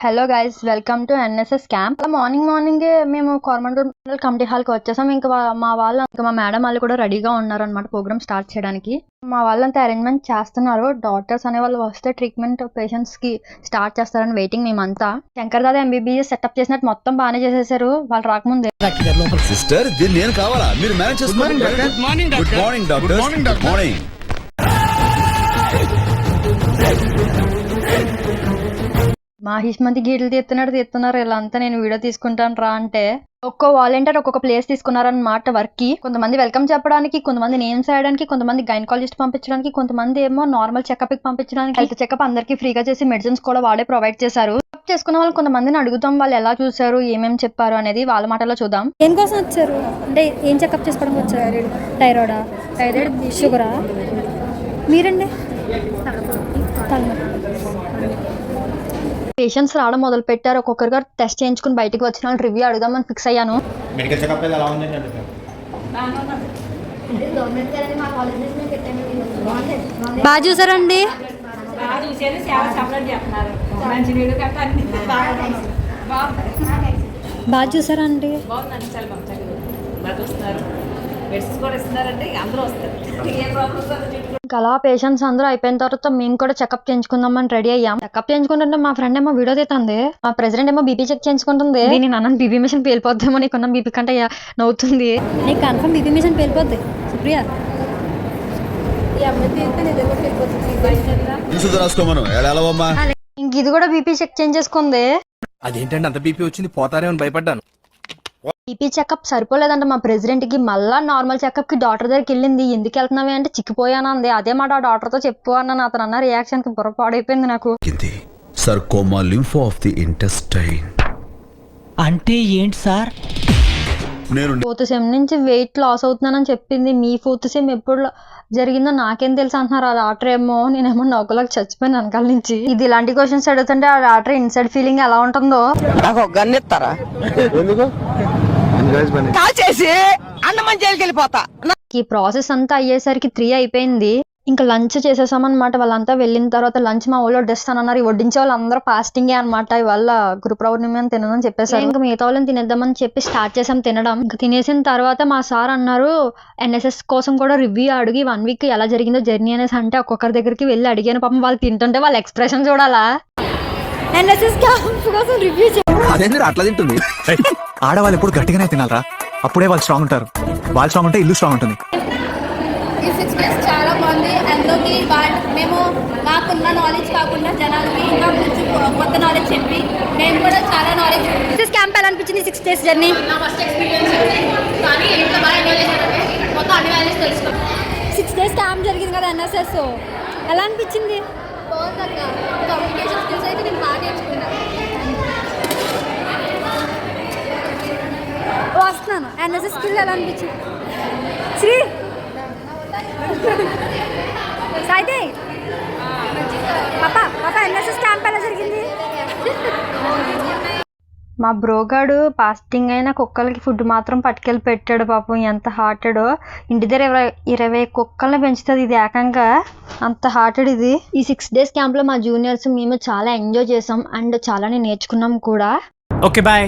Hello guys, welcome to NSS camp. Morning మేము Coromandel committee హాల్కి వచ్చేసాం. ఇంకా మా మేడం వాళ్ళు కూడా రెడీగా ఉన్నారు అనమాట ప్రోగ్రామ్ స్టార్ట్ చేయడానికి. మా వాళ్ళంతా అరేంజ్మెంట్ చేస్తున్నారు. డాక్టర్స్ అనే వాళ్ళు వస్తే ట్రీట్మెంట్ పేషెంట్స్ కి స్టార్ట్ చేస్తారని వెయిటింగ్. మేమంతా శంకర్ దాదా ఎంబీబీఎస్ సెటప్ చేసినట్టు మొత్తం బాగానే చేసేసారు వాళ్ళు రాకముందే. సిస్టర్ నేను కావాలా మీరు మేనేజ్ చేసుకోండి. Good morning doctor. Good morning. Mahishmati గీట్లు తీస్తున్నారు వీళ్ళంతా. నేను వీడియో తీసుకుంటాను రా అంటే ఒక్కో వాలంటీర్ ఒక్కొక్క ప్లేస్ తీసుకున్నారన్నమాట వర్క్ కి. కొంతమంది వెల్కమ్ చెప్పడానికి, కొంతమంది నేమ్స్ రాయడానికి, కొంతమంది గైనకాలజిస్ట్ పంపించడానికి, కొంతమంది ఏమో నార్మల్ చెకప్ కి పంపించడానికి. హెల్త్ చెకప్ అందరికి ఫ్రీగా చేసి మెడిసిన్స్ కూడా వాళ్ళే ప్రొవైడ్ చేశారు. చేసుకున్న వాళ్ళు కొంతమందిని అడుగుతాం వాళ్ళు ఎలా చూసారు, ఏమేమి చెప్పారు అనేది వాళ్ళ మాటలో చూద్దాం. దేనికోసం వచ్చారు అంటే ఏం చెకప్ చేసుకోవడం వచ్చారు? థైరాయిడ్, షుగరా? మీరండి? పేషెంట్స్ రావడం మొదలు పెట్టారు. ఒక్కొక్కరుగా టెస్ట్ చేయించుకుని బయటకు వచ్చిన వాళ్ళు రివ్యూ అడుగుదామని ఫిక్స్ అయ్యాను. బాగా చూసారండి? బాగా చూసారా అండి? అలా పేషెంట్స్ అందరూ అయిపోయిన తర్వాత మేము కూడా చెకప్ చేయించుకుందామని రెడీ అయ్యాం. చెకప్ చేయించుకుంటుంటే మా ఫ్రెండ్ ఏమో వీడియో తీస్తుంది, మా ప్రెసిడెంట్ ఏమో బీపీ చెక్ చేయించుకుంటుంది. నేను అన్న బీపీ మిషన్ పేలిపోద్దామో, నీకున్న బీపీ కంటే నవ్వుతుంది. నీకు కన్ఫర్మ్ బీపీ మిషన్ పేలిపోద్ది సుప్రియ. ఇంక ఇది కూడా బీపీ చెక్ చేయించేసుకుంది. అదేంటంటే అంత బీపీ వచ్చింది పోతారేమో భయపడ్డాను. బీపీ చెకప్ సరిపోలేదంట మా ప్రెసిడెంట్ కి. మళ్ళా నార్మల్ చెకప్ కి డాక్టర్ దగ్గరికి వెళ్ళింది. ఎందుకు వెళ్తున్నావే అంటే చిక్కిపోయాను అంది. అదే మాట డాక్టర్ తో చెప్పు అన్నాను. అతను అన్న రియాక్షన్ కి బుర్ర పాడైపోయింది నాకు. Sarcoma lympho of the intestine అంటే ఏంటి సార్? నేను 4th సెమ్ నుంచి వెయిట్ లాస్ అవుతున్నానని చెప్పింది. మీ 4th సెమ్ ఎప్పుడు జరిగిందో నాకేం తెలుసు అంటున్నారు ఆ డాక్టర్ ఏమో. నేనేమో నొక్కలకు చచ్చిపోయాను వెనకాల నుంచి. ఇది ఇలాంటి క్వశ్చన్స్ అడుగుతుంటే ఆ డాక్టర్ ఇన్సైడ్ ఫీలింగ్ ఎలా ఉంటుందో. నాకు ఒక గన్ ఇస్తారా? ఈ ప్రాసెస్ అంతా అయ్యేసరికి 3 అయిపోయింది. ఇంకా లంచ్ చేసేసామన్నమాట. వాళ్ళంతా వెళ్ళిన తర్వాత లంచ్ మా ఊళ్ళో వడ్డిస్తానన్నారు. వడ్డించే వాళ్ళు అందరూ ఫాస్టింగే అనమాట. ఇవాళ గురు పౌర్ణమి అని తినదని చెప్పేసారు. ఇంకా మిగతా వాళ్ళని తినేద్దామని చెప్పి స్టార్ట్ చేసాం తినడం. ఇంకా తినేసిన తర్వాత మా సార్ అన్నారు ఎన్ఎస్ఎస్ కోసం కూడా రివ్యూ అడిగి 1 వీక్ ఎలా జరిగిందో జర్నీ అనేసి అంటే ఒక్కొక్కరి దగ్గరికి వెళ్ళి అడిగాను. పాపం వాళ్ళు తింటుంటే వాళ్ళ ఎక్స్ప్రెషన్ చూడాలా. ఎన్ఎస్ఎస్ క్యాంప్ కోసం రివ్యూ అదేంటి అట్లా తింటుంది? ఆడవాళ్ళు ఎప్పుడు గట్టిగానే తినాలరా, అప్పుడే వాళ్ళు స్ట్రాంగ్ ఉంటారు. వాళ్ళు స్ట్రాంగ్ ఉంటే ఇల్లు స్ట్రాంగ్ ఉంటుంది. ఈ 6 days చాలా బాగుంది. అందులోకి మేము మాకున్న నాలెడ్జ్ కాకుండా జనాలకి ఇంకా కొంచెం కొత్త నాలెడ్జ్ చెప్పి మేము కూడా చాలా నాలెడ్జ్. ఎన్ఎస్ఎస్ క్యాంప్ ఎలా అనిపించింది? 6 days జర్నీ నా ఫస్ట్ ఎక్స్పీరియన్స్ కానీ ఎంత బాగా ఎంజాయ్ చేశారంటే మొత్తం అన్ని వాల్యూస్ తెలుసుకున్నాం. 6 days క్యాంప్ జరిగింది కదా ఎన్ఎస్ఎస్, ఎలా అనిపించింది? బాగుందక్క. కమ్యూనికేషన్ స్కిల్స్ అయితే నేను బాగా నేర్చుకున్నాను. వస్తున్నాను. ఎన్ఎస్ఎస్ స్కిల్ ఎలా అనిపించింది? శ్రీ అయితే పాప ఎన్ఎస్ఎస్ క్యాంప్ ఎలా జరిగింది? మా బ్రోగాడు ఫాస్టింగ్ అయిన కుక్కలకి ఫుడ్ మాత్రం పట్టుకెళ్ళి పెట్టాడు. పాపం ఎంత హార్టెడో. ఇంటి దగ్గర 20 కుక్కల్ని పెంచుతుంది ఇది ఏకంగా. అంత హార్టెడ్ ఇది. ఈ 6 days క్యాంప్ లో మా జూనియర్స్ మేము చాలా ఎంజాయ్ చేసాం అండ్ చాలానే నేర్చుకున్నాం కూడా. Okay bye.